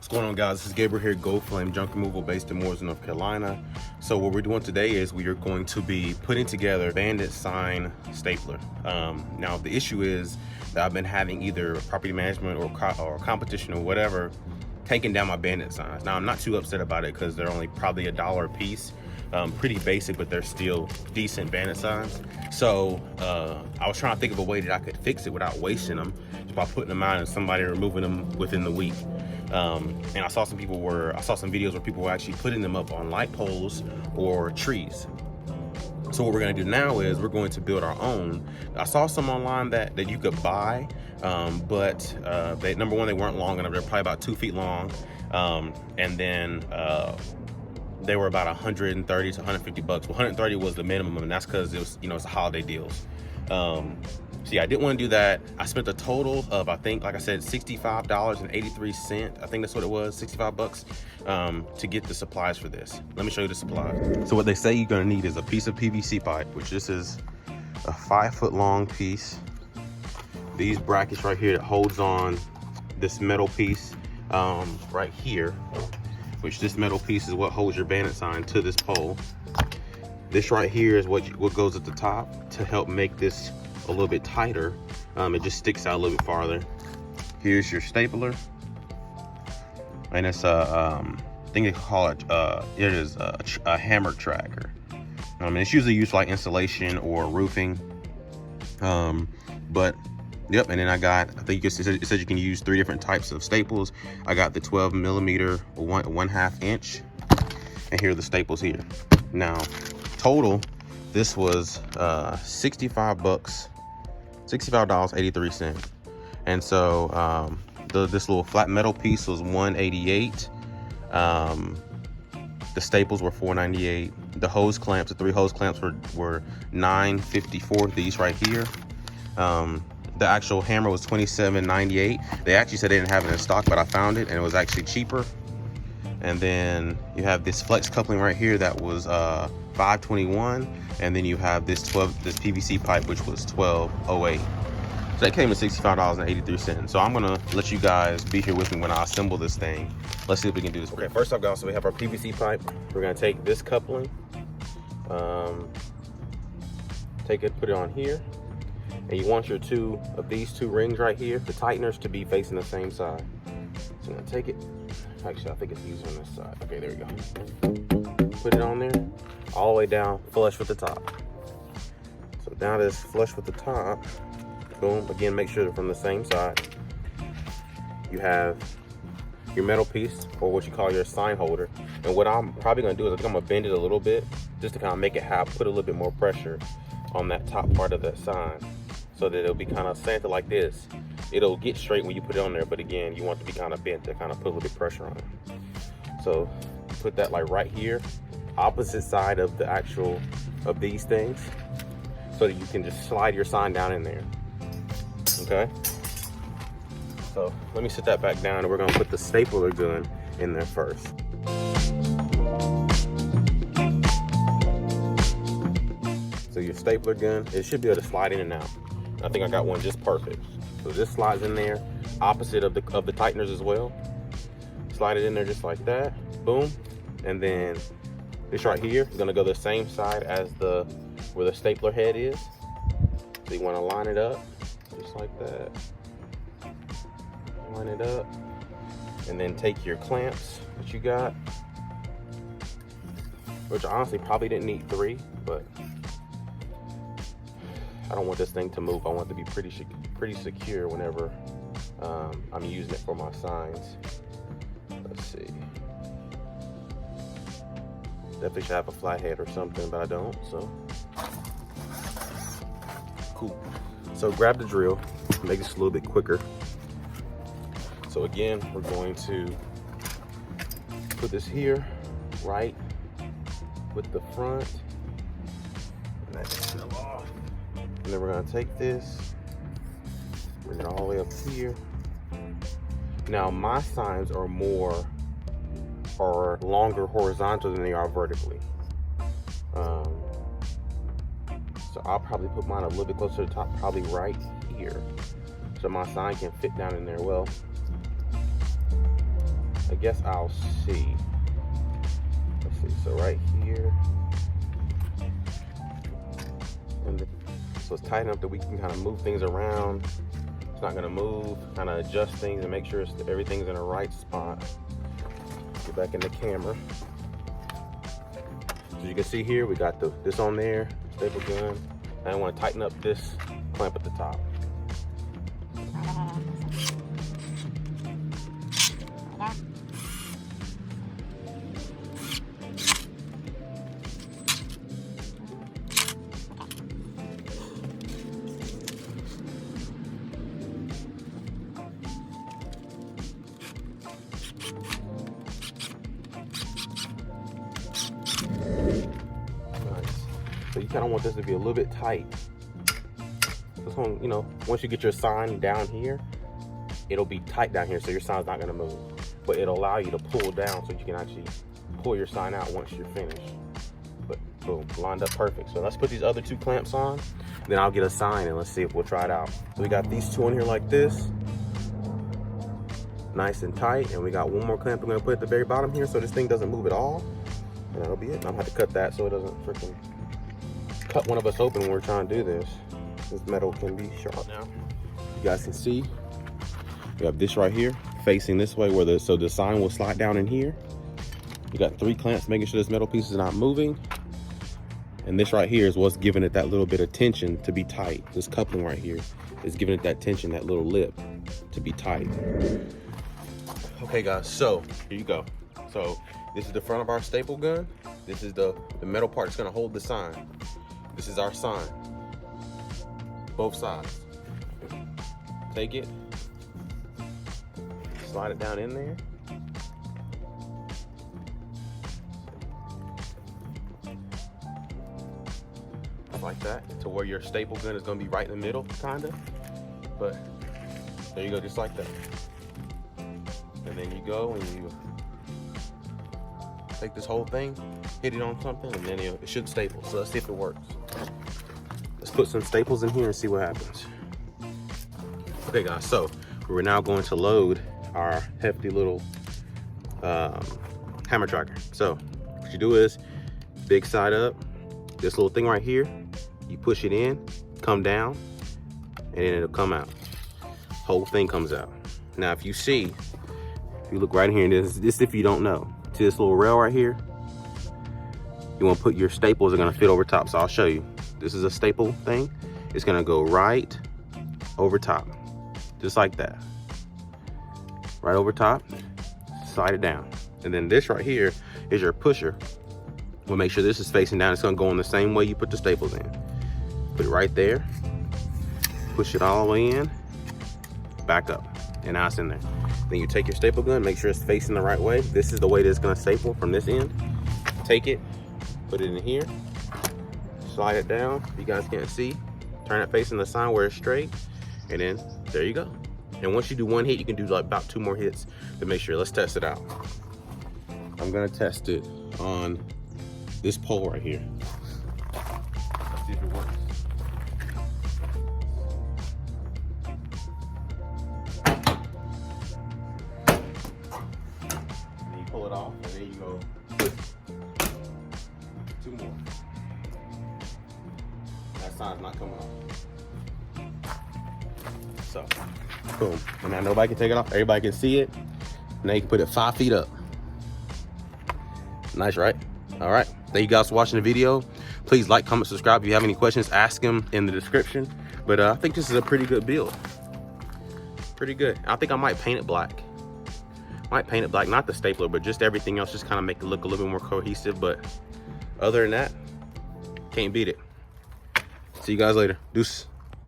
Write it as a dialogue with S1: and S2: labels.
S1: What's going on, guys? This is Gabriel here, Gold Flame Junk Removal, based in Mooresville, North Carolina. So what we're doing today is we are going to be putting together Bandit sign stapler. Now the issue is that I've been having either property management or competition or whatever taking down my Bandit signs. Now I'm not too upset about it because they're only probably $1 a piece. Pretty basic, but they're still decent Bandit signs. So I was trying to think of a way that I could fix it without wasting them, just by putting them out and somebody removing them within the week. And I saw some videos where people were actually putting them up on light poles or trees. So what we're going to do now is we're going to build our own. I saw some online that you could buy, but number one, they weren't long enough. They're probably about 2 feet long, and then they were about 130 to 150 bucks. 130 was the minimum, and that's because it was, it's a holiday deals. So yeah, I didn't want to do that. I spent a total of, I think, like I said, $65.83. I think that's what it was, 65 bucks, to get the supplies for this. Let me show you the supplies. So what they say you're gonna need is a piece of PVC pipe, which this is a 5-foot long piece. These brackets right here that holds on this metal piece right here, which this metal piece is what holds your Bandit sign to this pole. This right here is what goes at the top to help make this a little bit tighter. It just sticks out a little bit farther. Here's your stapler, and it's I think they call it it is a hammer tracker. It's usually used for like insulation or roofing, but yep. And then I think it says you can use 3 different types of staples. I got the 12 millimeter 1/2 inch, and here are the staples here. Now total, this was $65.83, and so this little flat metal piece was $188. The staples were $498. The hose clamps, the 3 hose clamps were $954. These right here. The actual hammer was $27.98. They actually said they didn't have it in stock, but I found it and it was actually cheaper. And then you have this flex coupling right here that was $521, and then you have this PVC pipe, which was $12.08. So that came to $65.83. So I'm gonna let you guys be here with me when I assemble this thing. Let's see if we can do this. Okay, first off, guys, so we have our PVC pipe. We're gonna take this coupling, put it on here, and you want your these two rings right here, the tighteners, to be facing the same side. So I'm gonna take it. Actually, I think it's easier on this side. Okay, there we go. Put it on there, all the way down, flush with the top. So now this flush with the top, boom, again, make sure they're from the same side. You have your metal piece, or what you call your sign holder. And what I'm probably gonna do is I'm gonna bend it a little bit, just to kind of make it put a little bit more pressure on that top part of that sign, so that it'll be kind of slanted like this. It'll get straight when you put it on there, but again, you want it to be kind of bent to kind of put a little bit of pressure on it. So put that like right here, opposite side of of these things, so that you can just slide your sign down in there. Okay, so let me set that back down, and we're gonna put the stapler gun in there first. So your stapler gun, it should be able to slide in and out. I think I got one just perfect. So this slides in there, opposite of the tighteners as well. Slide it in there just like that, boom. And then this right here is gonna go the same side as where the stapler head is. So you wanna line it up, just like that. Line it up, and then take your clamps that you got, which I honestly probably didn't need 3, but I don't want this thing to move. I want it to be pretty secure whenever I'm using it for my signs. Let's see. Definitely should have a flat head or something, but I don't, so. Cool. So grab the drill, make this a little bit quicker. So again, we're going to put this here, right with the front. And that fell off. And then we're gonna take this, bring it all the way up here. Now my signs are longer horizontal than they are vertically. So I'll probably put mine a little bit closer to the top, probably right here, so my sign can fit down in there well. I guess I'll see. Let's see, so right here. And so it's tight enough that we can kind of move things around. It's not gonna move, kind of adjust things and make sure everything's in the right spot. Get back in the camera. So you can see here, we got this on there, staple gun. And I want to tighten up this clamp at the top. So you kind of want this to be a little bit tight. This one, you know, once you get your sign down here, it'll be tight down here, so your sign's not gonna move. But it'll allow you to pull down so you can actually pull your sign out once you're finished. But boom, lined up perfect. So let's put these other 2 clamps on, then I'll get a sign and let's see if we'll try it out. So we got these 2 on here like this, nice and tight, and we got 1 more clamp we're gonna put at the very bottom here so this thing doesn't move at all. And that'll be it. I'm gonna have to cut that so it doesn't freaking cut one of us open when we're trying to do this. This metal can be sharp now. You guys can see we have this right here facing this way where so the sign will slide down in here. You got 3 clamps making sure this metal piece is not moving. And this right here is what's giving it that little bit of tension to be tight. This coupling right here is giving it that tension, that little lip to be tight. Okay guys, so here you go. So this is the front of our staple gun. This is the metal part that's gonna hold the sign. This is our sign. Both sides. Take it, slide it down in there. Like that, to where your staple gun is gonna be right in the middle, kinda. But there you go, just like that. And then you go and you take this whole thing, hit it on something, and then it should staple. So let's see if it works. Let's put some staples in here and see what happens. Okay guys, so we're now going to load our hefty little hammer tracker. So what you do is, big side up, this little thing right here, you push it in, come down, and then it'll come out. Whole thing comes out. Now if you see, if you look right here, and this if you don't know, see this little rail right here? You want to put your staples are going to fit over top, so I'll show you. This is a staple thing. It's going to go right over top, just like that. Right over top, slide it down. And then this right here is your pusher. We'll make sure this is facing down. It's going to go in the same way you put the staples in. Put it right there, push it all the way in, back up, and now it's in there. Then you take your staple gun, make sure it's facing the right way. This is the way that it's going to staple from this end. Take it, put it in here, slide it down. You guys can't see. Turn it facing the sign where it's straight, and then there you go. And once you do 1 hit, you can do like about 2 more hits to make sure. Let's test it out. I'm gonna test it on this pole right here. Let's see if it works. And you pull it off, and then you go 2 more. That sign's not coming off. So, boom. And now nobody can take it off. Everybody can see it. Now you can put it 5 feet up. Nice, right? All right. Thank you guys for watching the video. Please like, comment, subscribe. If you have any questions, ask them in the description. But I think this is a pretty good build. Pretty good. I think I might paint it black. Might paint it black, not the stapler, but just everything else, just kind of make it look a little bit more cohesive. But other than that, can't beat it. See you guys later. Deuce.